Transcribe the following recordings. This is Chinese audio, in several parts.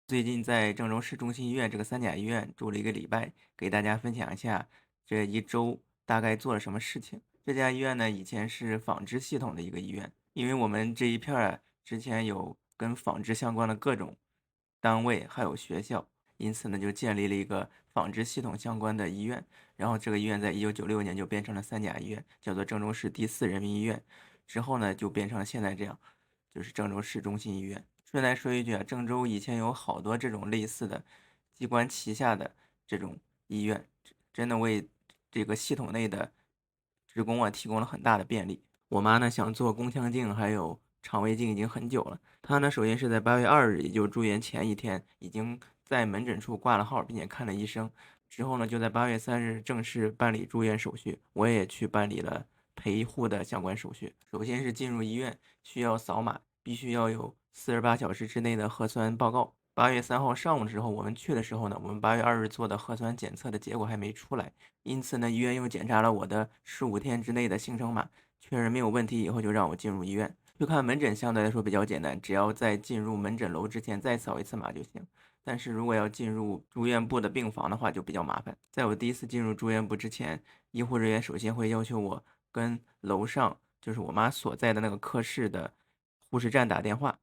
最近在郑州市中心医院这个三甲医院住了1个礼拜，给大家分享一下这一周大概做了什么事情。这家医院呢，以前是纺织系统的一个医院，因为我们这一片儿之前有跟纺织相关的各种单位，还有学校，因此呢，就建立了一个纺织系统相关的医院。然后这个医院在1996年就变成了三甲医院，叫做郑州市第4人民医院。之后呢，就变成了现在这样，就是郑州市中心医院。顺带说一句啊，郑州以前有好多这种类似的机关旗下的这种医院，真的为这个系统内的职工啊提供了很大的便利。我妈呢想做宫腔镜还有肠胃镜已经很久了，她呢首先是在8月2日，也就是住院前一天，已经在门诊处挂了号，并且看了医生。之后呢，就在8月3日正式办理住院手续，我也去办理了陪护的相关手续。首先是进入医院，需要扫码，必须要有48小时之内的核酸报告。8月3号上午的时候，我们去的时候呢，我们8月2日做的核酸检测的结果还没出来，因此呢，医院又检查了我的15天之内的行程码，确认没有问题以后，就让我进入医院。去看门诊相对来说比较简单，只要在进入门诊楼之前再扫一次码就行。但是如果要进入住院部的病房的话，就比较麻烦。在我第一次进入住院部之前，医护人员首先会要求我跟楼上，就是我妈所在的那个科室的护士站打电话，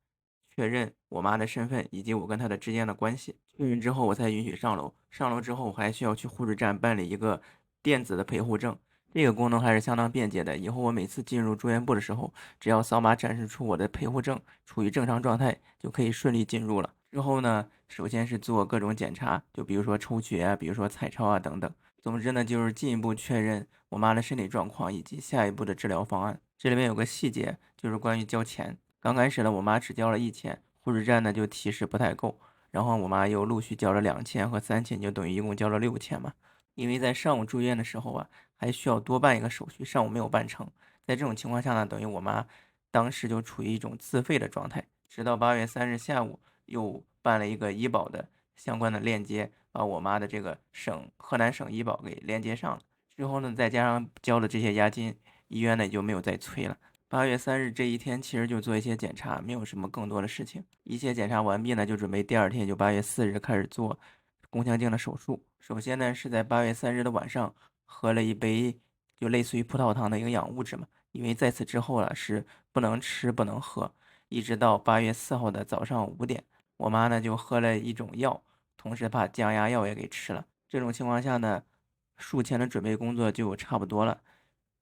确认我妈的身份以及我跟她的之间的关系。确认之后，我才允许上楼。上楼之后，我还需要去护士站办理一个电子的陪护证。这个功能还是相当便捷的。以后我每次进入住院部的时候，只要扫码展示出我的陪护证处于正常状态，就可以顺利进入了。之后呢，首先是做各种检查，就比如说抽血啊，比如说彩超啊等等。总之呢，就是进一步确认我妈的身体状况以及下一步的治疗方案。这里面有个细节，就是关于交钱。刚开始呢，我妈只交了1000，护士站呢就提示不太够，然后我妈又陆续交了2000和3000，就等于一共交了6000嘛。因为在上午住院的时候啊，还需要多办一个手续，上午没有办成。在这种情况下呢，等于我妈当时就处于一种自费的状态。直到8月3日下午，又办了一个医保的相关的链接，把我妈的这个河南省医保给连接上了。之后呢，再加上交了这些押金，医院呢也就没有再催了。8月3日这一天其实就做一些检查，没有什么更多的事情。一切检查完毕呢，就准备第二天就8月4日开始做宫腔镜的手术。首先呢，是在8月3日的晚上喝了一杯就类似于葡萄糖的营养物质嘛，因为在此之后啊是不能吃不能喝，一直到8月4号的早上5点，我妈呢就喝了一种药，同时把降压药也给吃了。这种情况下呢，术前的准备工作就差不多了。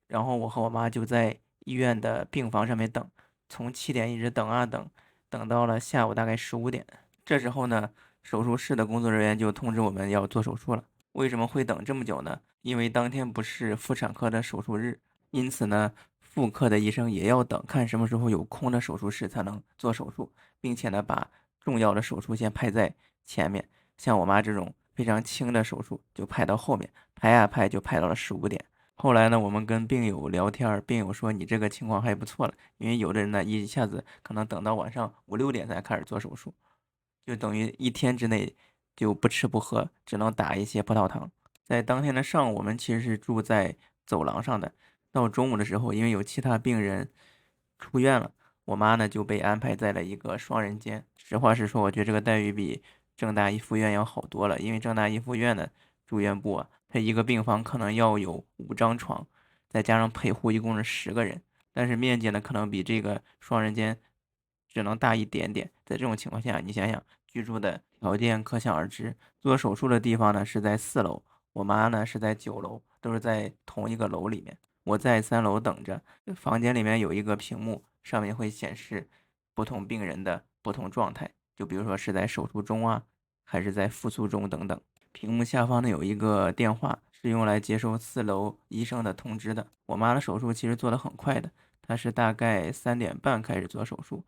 然后我和我妈就在医院的病房上面等，从7点一直等啊等，等到了下午大概15点。这时候呢，手术室的工作人员就通知我们要做手术了。为什么会等这么久呢？因为当天不是妇产科的手术日，因此呢，妇科的医生也要等，看什么时候有空的手术室才能做手术，并且呢，把重要的手术先排在前面。像我妈这种非常轻的手术就排到后面，排呀排就排到了15点。后来呢，我们跟病友聊天，病友说你这个情况还不错了，因为有的人呢一下子可能等到晚上5、6点才开始做手术，就等于一天之内就不吃不喝，只能打一些葡萄糖。在当天的上午，我们其实是住在走廊上的。到中午的时候，因为有其他病人出院了，我妈呢就被安排在了一个双人间。实话实说，我觉得这个待遇比郑大一附院要好多了，因为郑大一附院的住院部啊，它一个病房可能要有5张床，再加上陪护，一共是10个人。但是面积呢，可能比这个双人间只能大一点点。在这种情况下，你想想居住的条件可想而知。做手术的地方呢是在4楼，我妈呢是在9楼，都是在同一个楼里面。我在3楼等着，房间里面有一个屏幕，上面会显示不同病人的不同状态，就比如说是在手术中啊，还是在复苏中等等。屏幕下方呢有一个电话，是用来接收4楼医生的通知的。我妈的手术其实做得很快的，她是大概3点半开始做手术，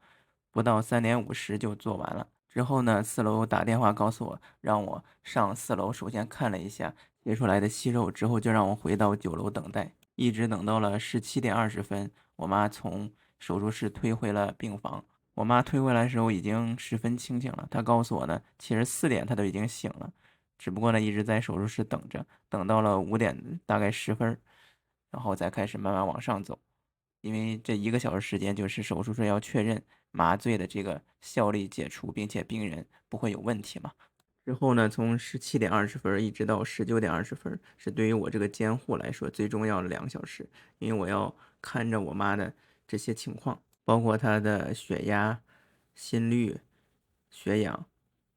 不到3点50就做完了。之后呢，4楼打电话告诉我，让我上4楼，首先看了一下切出来的息肉，之后就让我回到9楼等待，一直等到了17点20分，我妈从手术室推回了病房。我妈推回来的时候已经十分清醒了，她告诉我呢，其实4点她都已经醒了，只不过呢一直在手术室等着，等到了5点大概10分，然后再开始慢慢往上走。因为这1个小时时间就是手术说要确认麻醉的这个效力解除，并且病人不会有问题嘛。之后呢，从17:20一直到19:20是对于我这个监护来说最重要的2个小时，因为我要看着我妈的这些情况，包括她的血压、心率、血氧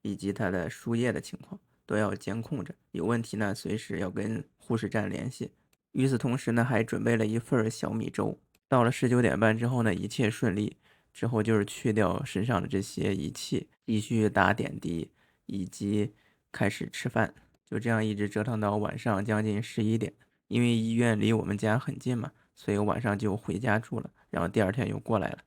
以及她的输液的情况都要监控着，有问题呢随时要跟护士站联系。与此同时呢，还准备了一份小米粥。到了19:30之后呢，一切顺利，之后就是去掉身上的这些仪器，继续打点滴，以及开始吃饭。就这样一直折腾到晚上将近11点。因为医院离我们家很近嘛，所以我晚上就回家住了，然后第2天又过来了。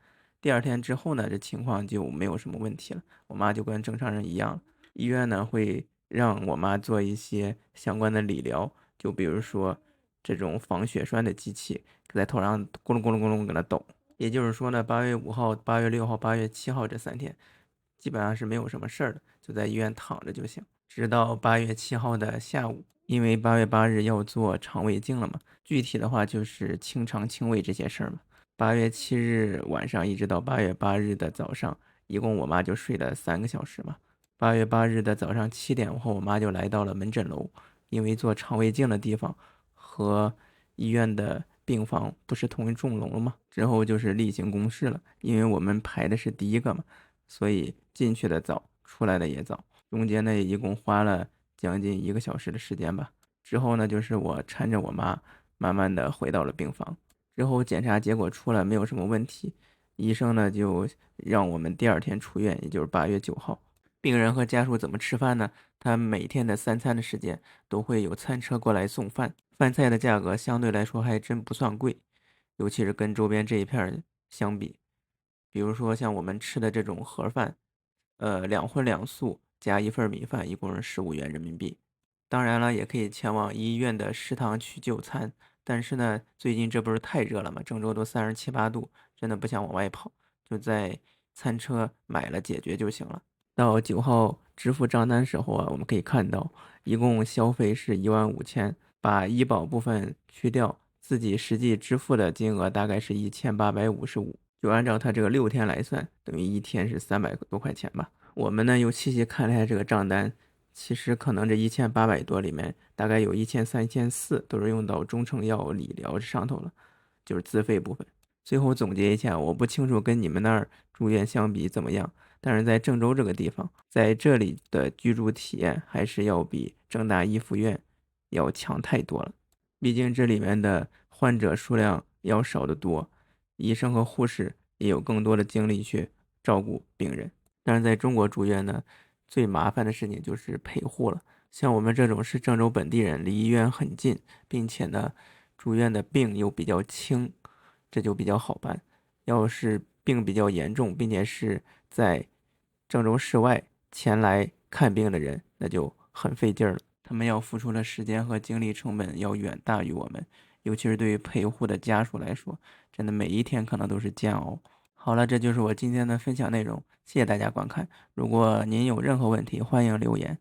第2天之后呢，这情况就没有什么问题了，我妈就跟正常人一样。医院呢会让我妈做一些相关的理疗，就比如说这种防血栓的机器，在头上咕隆咕隆咕隆搁那抖。也就是说呢，8月5号、8月6号、8月7号这3天，基本上是没有什么事儿的，就在医院躺着就行。直到8月7号的下午，因为8月8日要做肠胃镜了嘛，具体的话就是清肠清胃这些事儿嘛。8月7日晚上一直到8月8日的早上，一共我妈就睡了3个小时嘛。8月8日的早上7点后，我妈就来到了门诊楼，因为做肠胃镜的地方和医院的病房不是同一栋楼了嘛，之后就是例行公事了。因为我们排的是第1个嘛，所以进去的早，出来的也早。中间呢，一共花了将近1个小时的时间吧。之后呢，就是我搀着我妈，慢慢的回到了病房。之后检查结果出来没有什么问题，医生呢就让我们第2天出院，也就是8月9号。病人和家属怎么吃饭呢？他每天的3餐的时间都会有餐车过来送饭，饭菜的价格相对来说还真不算贵，尤其是跟周边这一片相比。比如说像我们吃的这种盒饭，2荤2素加1份米饭，一共是15元人民币。当然了，也可以前往医院的食堂去就餐，但是呢，最近这不是太热了吗？郑州都37、8度，真的不想往外跑，就在餐车买了解决就行了。到9号支付账单时候啊，我们可以看到，一共消费是15000，把医保部分去掉，自己实际支付的金额大概是1855，就按照它这个6天来算，等于1天是300多块钱吧。我们呢又细细看了一下这个账单，其实可能这1800多里面，大概有1300、1400都是用到中成药理疗上头了，就是自费部分。最后总结一下，我不清楚跟你们那儿住院相比怎么样，但是在郑州这个地方，在这里的居住体验还是要比郑大一附院要强太多了。毕竟这里面的患者数量要少得多，医生和护士也有更多的精力去照顾病人。但是在中国住院呢，最麻烦的事情就是陪护了。像我们这种是郑州本地人，离医院很近，并且呢，住院的病又比较轻，这就比较好办。要是病比较严重，并且是在郑州市外前来看病的人，那就很费劲儿了。他们要付出的时间和精力成本要远大于我们，尤其是对于陪护的家属来说，真的每一天可能都是煎熬。好了，这就是我今天的分享内容，谢谢大家观看。如果您有任何问题，欢迎留言。